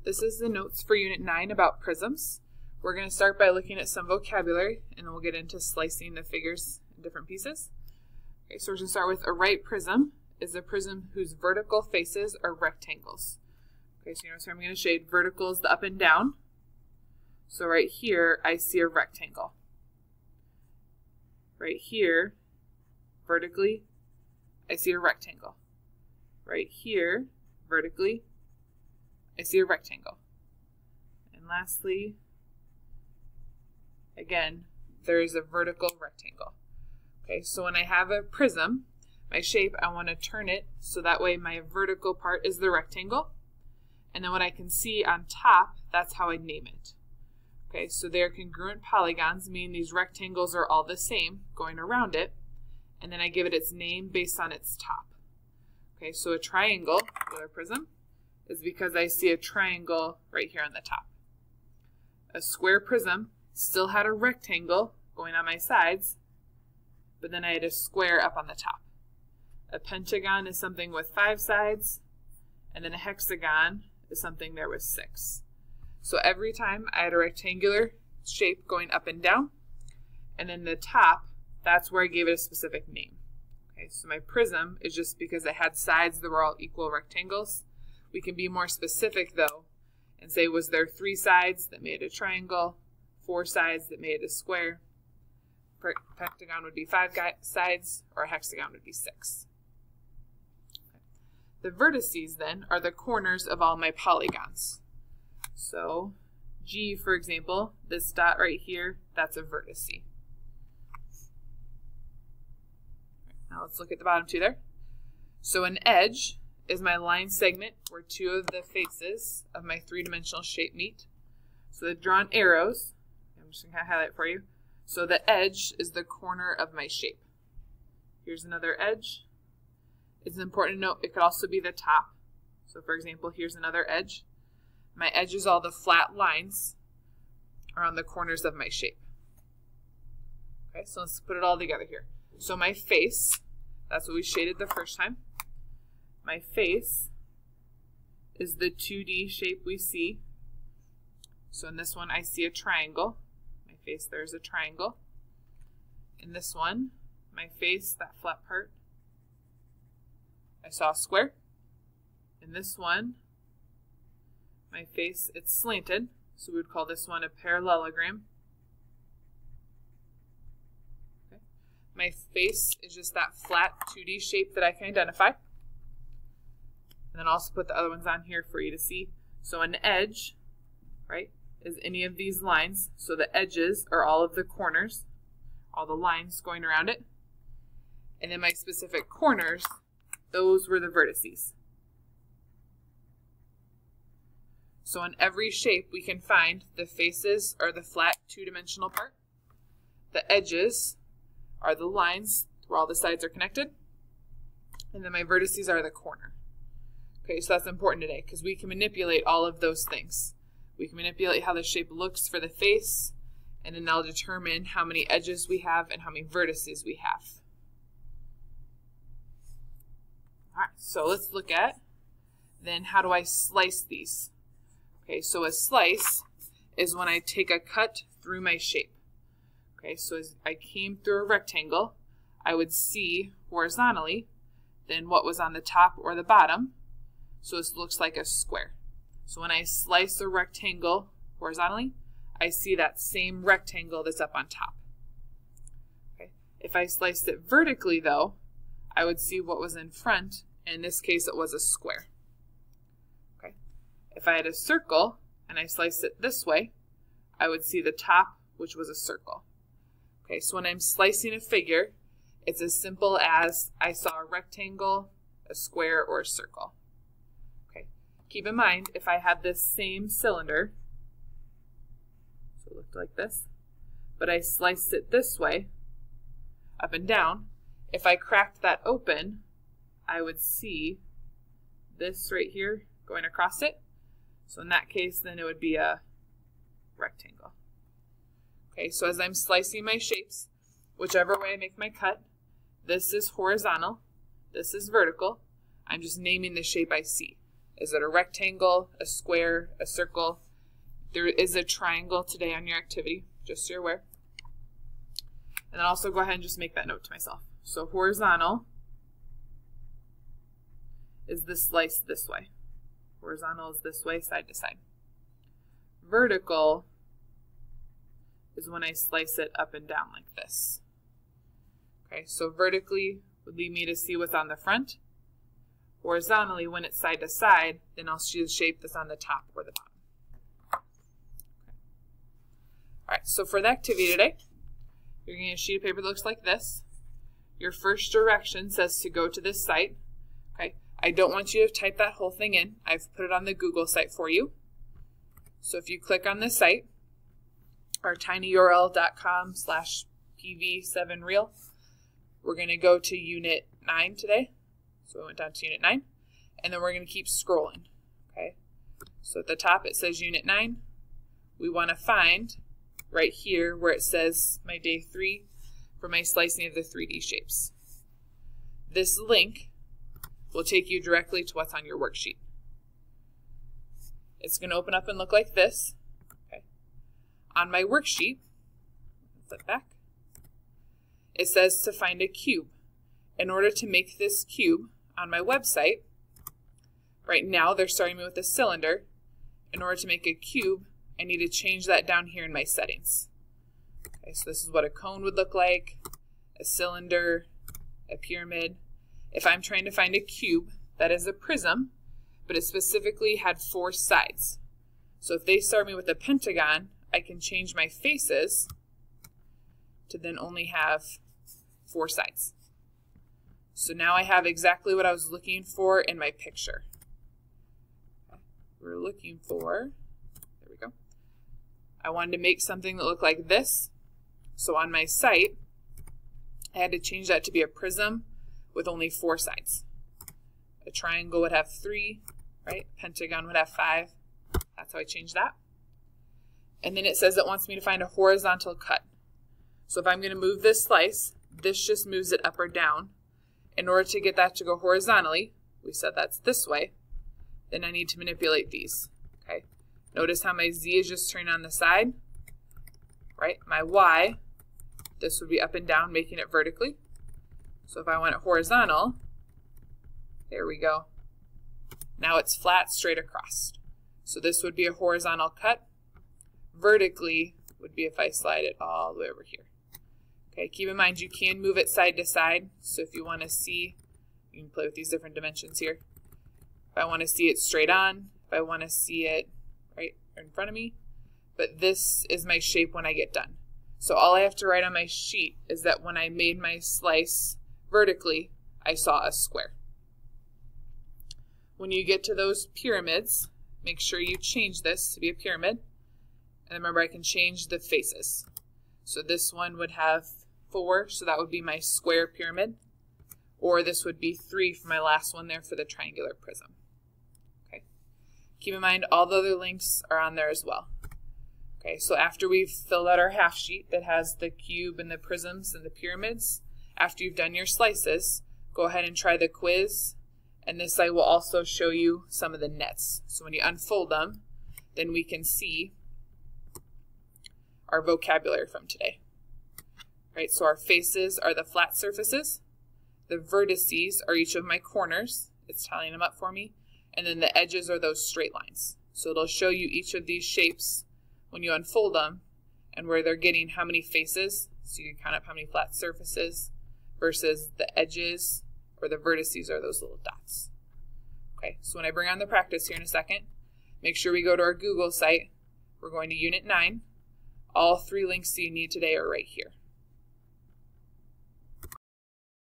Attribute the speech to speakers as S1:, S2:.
S1: This is the notes for Unit 9 about prisms. We're going to start by looking at some vocabulary, and then we'll get into slicing the figures in different pieces. Okay, so we're going to start with a right prism is a prism whose vertical faces are rectangles. Okay, so you notice here I'm going to shade vertical is the up and down. So right here, I see a rectangle. Right here, vertically, I see a rectangle. Right here, vertically, I see a rectangle. And lastly, again, there is a vertical rectangle. Okay, so when I have a prism, my shape, I want to turn it so that way my vertical part is the rectangle. And then what I can see on top, that's how I name it. Okay, so they're congruent polygons, meaning these rectangles are all the same going around it. And then I give it its name based on its top. Okay, so a triangle with a prism is because I see a triangle right here on the top. A square prism still had a rectangle going on my sides, but then I had a square up on the top. A pentagon is something with 5 sides, and then a hexagon is something there with 6. So every time I had a rectangular shape going up and down, and then the top, that's where I gave it a specific name. Okay, so my prism is just because it had sides that were all equal rectangles. We can be more specific though, and say, was there 3 sides that made a triangle, 4 sides that made a square? Pentagon would be 5 sides, or a hexagon would be 6. Okay. The vertices then are the corners of all my polygons. So G, for example, this dot right here, that's a vertice. Now let's look at the bottom 2 there. So an edge is my line segment where 2 of the faces of my 3-dimensional shape meet. So the drawn arrows, I'm just going to highlight for you. So the edge is the corner of my shape. Here's another edge. It's important to note it could also be the top. So for example, here's another edge. My edge is all the flat lines around the corners of my shape. Okay, so let's put it all together here. So my face, that's what we shaded the first time. My face is the 2D shape we see. So in this one, I see a triangle. My face, there's a triangle. In this one, my face, that flat part, I saw a square. In this one, my face, it's slanted, so we would call this one a parallelogram. Okay. My face is just that flat 2D shape that I can identify. And then I'll also put the other ones on here for you to see. So an edge, right, is any of these lines. So the edges are all of the corners, all the lines going around it. And then my specific corners, those were the vertices. So in every shape we can find the faces are the flat 2-dimensional part. The edges are the lines where all the sides are connected. And then my vertices are the corner. Okay, so that's important today because we can manipulate all of those things. We can manipulate how the shape looks for the face, and then that'll determine how many edges we have and how many vertices we have. All right, so let's look at then how do I slice these? Okay, so a slice is when I take a cut through my shape. Okay, so as I came through a rectangle, I would see horizontally then what was on the top or the bottom. So this looks like a square. So when I slice a rectangle horizontally, I see that same rectangle that's up on top. Okay. If I sliced it vertically though, I would see what was in front. In this case, it was a square. Okay. If I had a circle and I sliced it this way, I would see the top, which was a circle. Okay, so when I'm slicing a figure, it's as simple as I saw a rectangle, a square, or a circle. Okay. Keep in mind, if I had this same cylinder, so it looked like this, but I sliced it this way, up and down, if I cracked that open, I would see this right here going across it. So in that case, then it would be a rectangle. Okay, so as I'm slicing my shapes, whichever way I make my cut, this is horizontal, this is vertical. I'm just naming the shape I see. Is it a rectangle, a square, a circle? There is a triangle today on your activity, just so you're aware. And then also go ahead and just make that note to myself. So horizontal is the slice this way. Horizontal is this way, side to side. Vertical is when I slice it up and down like this. Okay, so vertically would lead me to see what's on the front. Horizontally, when it's side to side, then I'll see the shape that's on the top or the bottom. Okay. All right, so for the activity today, you're going to get a sheet of paper that looks like this. Your first direction says to go to this site. Okay, I don't want you to type that whole thing in. I've put it on the Google site for you. So if you click on this site, our tinyurl.com/pv7real, we're going to go to Unit 9 today. So we went down to Unit 9, and then we're going to keep scrolling. Okay, so at the top it says Unit 9. We want to find right here where it says my day 3 for my slicing of the 3D shapes. This link will take you directly to what's on your worksheet. It's going to open up and look like this. Okay. On my worksheet, flip back, it says to find a cube. In order to make this cube on my website, right now they're starting me with a cylinder. In order to make a cube, I need to change that down here in my settings. Okay, so this is what a cone would look like, a cylinder, a pyramid. If I'm trying to find a cube that is a prism, but it specifically had 4 sides. So if they start me with a pentagon, I can change my faces to then only have 4 sides. So now I have exactly what I was looking for in my picture. Okay. We're looking for, there we go. I wanted to make something that looked like this. So on my site, I had to change that to be a prism with only 4 sides. A triangle would have 3, right? Pentagon would have 5. That's how I changed that. And then it says it wants me to find a horizontal cut. So if I'm going to move this slice, this just moves it up or down. In order to get that to go horizontally, we said that's this way, then I need to manipulate these. Okay. Notice how my Z is just turning on the side, right? My Y, this would be up and down, making it vertically. So if I want it horizontal, there we go. Now it's flat, straight across. So this would be a horizontal cut. Vertically would be if I slide it all the way over here. Okay, keep in mind you can move it side to side. So if you want to see, you can play with these different dimensions here. If I want to see it straight on, if I want to see it right in front of me. But this is my shape when I get done. So all I have to write on my sheet is that when I made my slice vertically, I saw a square. When you get to those pyramids, make sure you change this to be a pyramid. And remember, I can change the faces. So this one would have 4, so that would be my square pyramid. Or this would be 3 for my last one there for the triangular prism. Okay. Keep in mind, all the other links are on there as well. Okay, so after we've filled out our half sheet that has the cube and the prisms and the pyramids, after you've done your slices, go ahead and try the quiz. And this site will also show you some of the nets. So when you unfold them, then we can see our vocabulary from today. Right, so our faces are the flat surfaces. The vertices are each of my corners. It's tallying them up for me. And then the edges are those straight lines. So it'll show you each of these shapes when you unfold them and where they're getting how many faces. So you can count up how many flat surfaces versus the edges or the vertices are those little dots. Okay, so when I bring on the practice here in a second, make sure we go to our Google site. We're going to Unit 9. All 3 links you need today are right here.